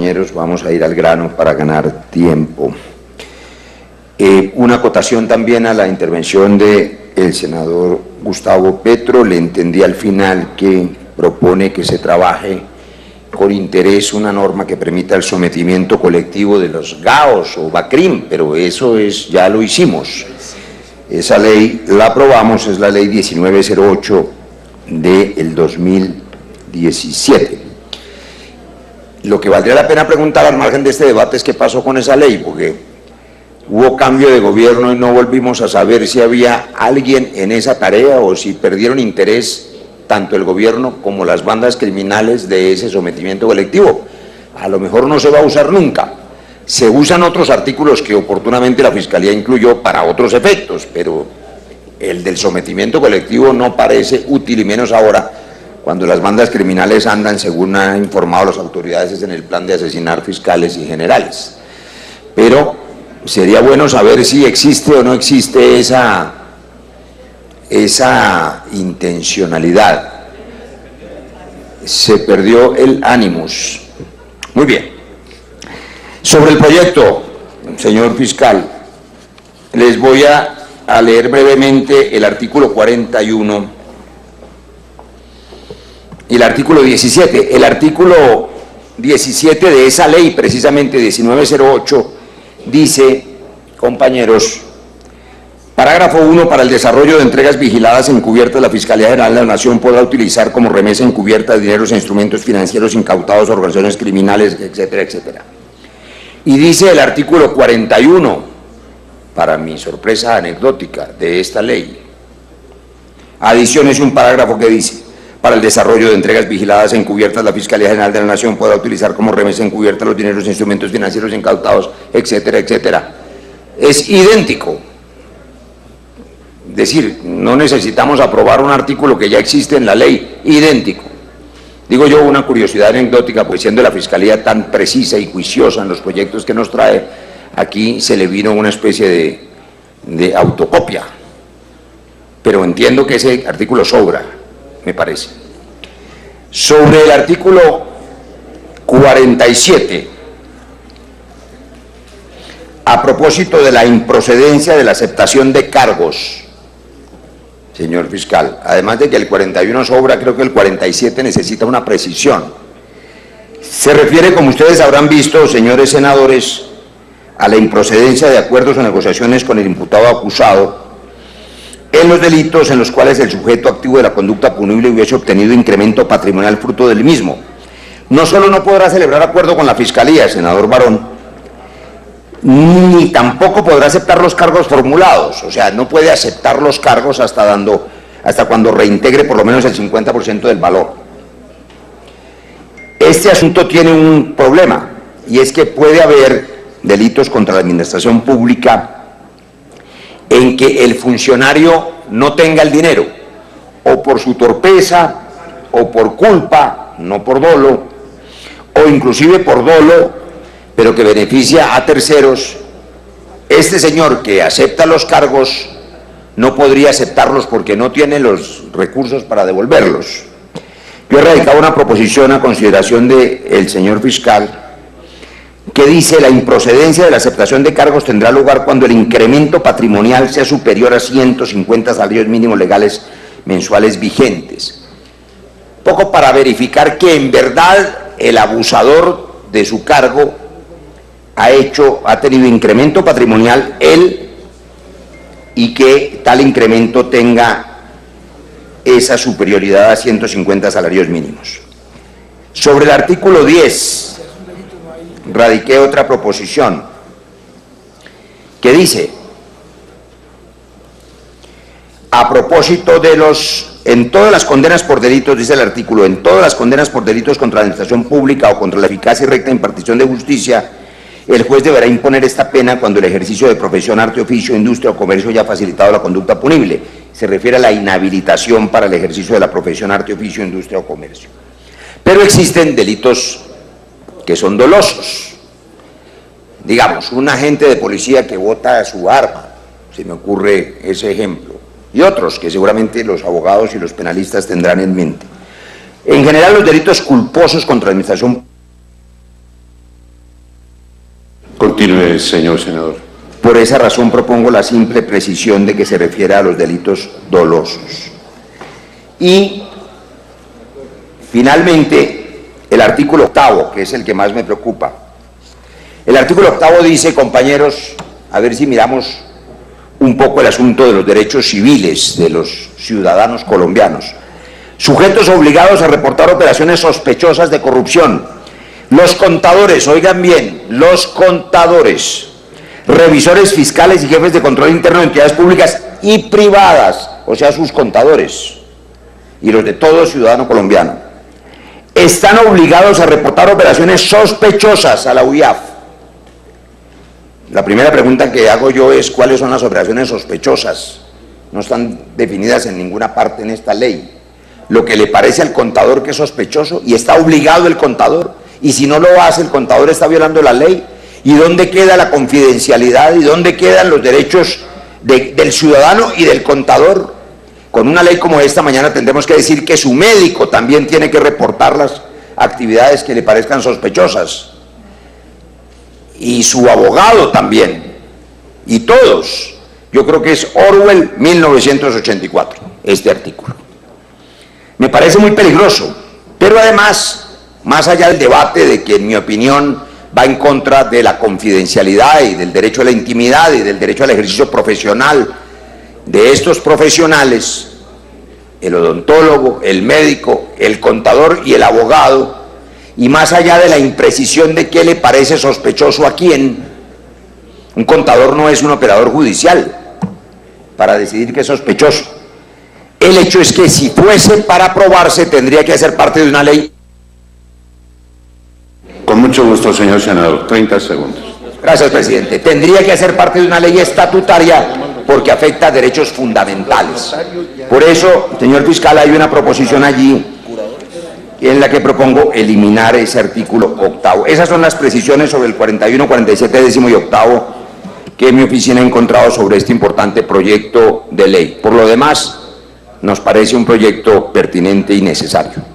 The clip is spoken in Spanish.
compañeros, vamos a ir al grano para ganar tiempo. Una acotación también a la intervención del senador Gustavo Petro. Le entendí al final que propone que se trabaje con interés una norma que permita el sometimiento colectivo de los GAOs o BACRIM, pero eso ya lo hicimos. Esa ley la aprobamos, es la ley 1908 del 2017. Lo que valdría la pena preguntar al margen de este debate es qué pasó con esa ley, porque hubo cambio de gobierno y no volvimos a saber si había alguien en esa tarea o si perdieron interés tanto el gobierno como las bandas criminales de ese sometimiento colectivo. A lo mejor no se va a usar nunca. Se usan otros artículos que oportunamente la Fiscalía incluyó para otros efectos, pero el del sometimiento colectivo no parece útil, y menos ahora, cuando las bandas criminales andan, según han informado las autoridades, en el plan de asesinar fiscales y generales. Pero sería bueno saber si existe o no existe esa intencionalidad. Se perdió el ánimus. Muy bien. Sobre el proyecto, señor fiscal, les voy a leer brevemente el artículo 41 y el artículo 17. El artículo 17 de esa ley, precisamente 1908, dice, compañeros, parágrafo 1, para el desarrollo de entregas vigiladas encubiertas, la Fiscalía General de la Nación podrá utilizar como remesa encubierta dineros e instrumentos financieros incautados a organizaciones criminales, etcétera, etcétera. Y dice el artículo 41, para mi sorpresa anecdótica de esta ley, adiciones un parágrafo que dice, para el desarrollo de entregas vigiladas encubiertas, la Fiscalía General de la Nación podrá utilizar como remesa encubierta los dineros e instrumentos financieros incautados, etcétera, etcétera. Es idéntico. Es decir, no necesitamos aprobar un artículo que ya existe en la ley, idéntico. Digo yo, una curiosidad anecdótica, pues siendo la Fiscalía tan precisa y juiciosa en los proyectos que nos trae, aquí se le vino una especie de autocopia. Pero entiendo que ese artículo sobra, me parece. Sobre el artículo 47, a propósito de la improcedencia de la aceptación de cargos, señor fiscal, además de que el 41 sobra, creo que el 47 necesita una precisión. Se refiere, como ustedes habrán visto, señores senadores, a la improcedencia de acuerdos o negociaciones con el imputado acusado en los delitos en los cuales el sujeto activo de la conducta punible hubiese obtenido incremento patrimonial fruto del mismo. No solo no podrá celebrar acuerdo con la Fiscalía, senador Barón, ni tampoco podrá aceptar los cargos formulados, o sea, no puede aceptar los cargos hasta cuando reintegre por lo menos el 50% del valor. Este asunto tiene un problema, y es que puede haber delitos contra la administración pública en que el funcionario no tenga el dinero, o por su torpeza, o por culpa, no por dolo, o inclusive por dolo, pero que beneficia a terceros. Este señor que acepta los cargos no podría aceptarlos porque no tiene los recursos para devolverlos. Yo he radicado una proposición a consideración del señor fiscal que dice: la improcedencia de la aceptación de cargos tendrá lugar cuando el incremento patrimonial sea superior a 150 salarios mínimos legales mensuales vigentes. Poco para verificar que en verdad el abusador de su cargo ha tenido incremento patrimonial él, y que tal incremento tenga esa superioridad a 150 salarios mínimos. Sobre el artículo 10, radiqué otra proposición que dice, a propósito de en todas las condenas por delitos, dice el artículo, en todas las condenas por delitos contra la administración pública o contra la eficacia y recta impartición de justicia, el juez deberá imponer esta pena cuando el ejercicio de profesión, arte, oficio, industria o comercio haya facilitado la conducta punible. Se refiere a la inhabilitación para el ejercicio de la profesión, arte, oficio, industria o comercio. Pero existen delitos que son dolosos. Digamos, un agente de policía que bota su arma, se me ocurre ese ejemplo, y otros que seguramente los abogados y los penalistas tendrán en mente. En general, los delitos culposos contra la administración Continúe, señor senador. Por esa razón propongo la simple precisión de que se refiere a los delitos dolosos. Y, finalmente, el artículo 8º, que es el que más me preocupa. El artículo 8º dice, compañeros, a ver si miramos un poco el asunto de los derechos civiles de los ciudadanos colombianos. Sujetos obligados a reportar operaciones sospechosas de corrupción. Los contadores, oigan bien, los contadores, revisores fiscales y jefes de control interno de entidades públicas y privadas, o sea, sus contadores, y los de todo ciudadano colombiano, están obligados a reportar operaciones sospechosas a la UIAF. La primera pregunta que hago yo es, ¿cuáles son las operaciones sospechosas? No están definidas en ninguna parte en esta ley. Lo que le parece al contador que es sospechoso, y está obligado el contador, y si no lo hace, el contador está violando la ley. ¿Y dónde queda la confidencialidad? ¿Y dónde quedan los derechos del ciudadano y del contador? Con una ley como esta, mañana tendremos que decir que su médico también tiene que reportar las actividades que le parezcan sospechosas. Y su abogado también. Y todos. Yo creo que es Orwell 1984, este artículo. Me parece muy peligroso, pero además, más allá del debate de que en mi opinión va en contra de la confidencialidad y del derecho a la intimidad y del derecho al ejercicio profesional de estos profesionales, el odontólogo, el médico, el contador y el abogado, y más allá de la imprecisión de qué le parece sospechoso a quién, un contador no es un operador judicial para decidir qué es sospechoso. El hecho es que si fuese para aprobarse tendría que hacer parte de una ley. Con mucho gusto, señor senador. 30 segundos. Gracias, presidente. Tendría que hacer parte de una ley estatutaria porque afecta a derechos fundamentales. Por eso, señor fiscal, hay una proposición allí en la que propongo eliminar ese artículo 8º. Esas son las precisiones sobre el 41, 47, 10º y 8º que mi oficina ha encontrado sobre este importante proyecto de ley. Por lo demás, nos parece un proyecto pertinente y necesario.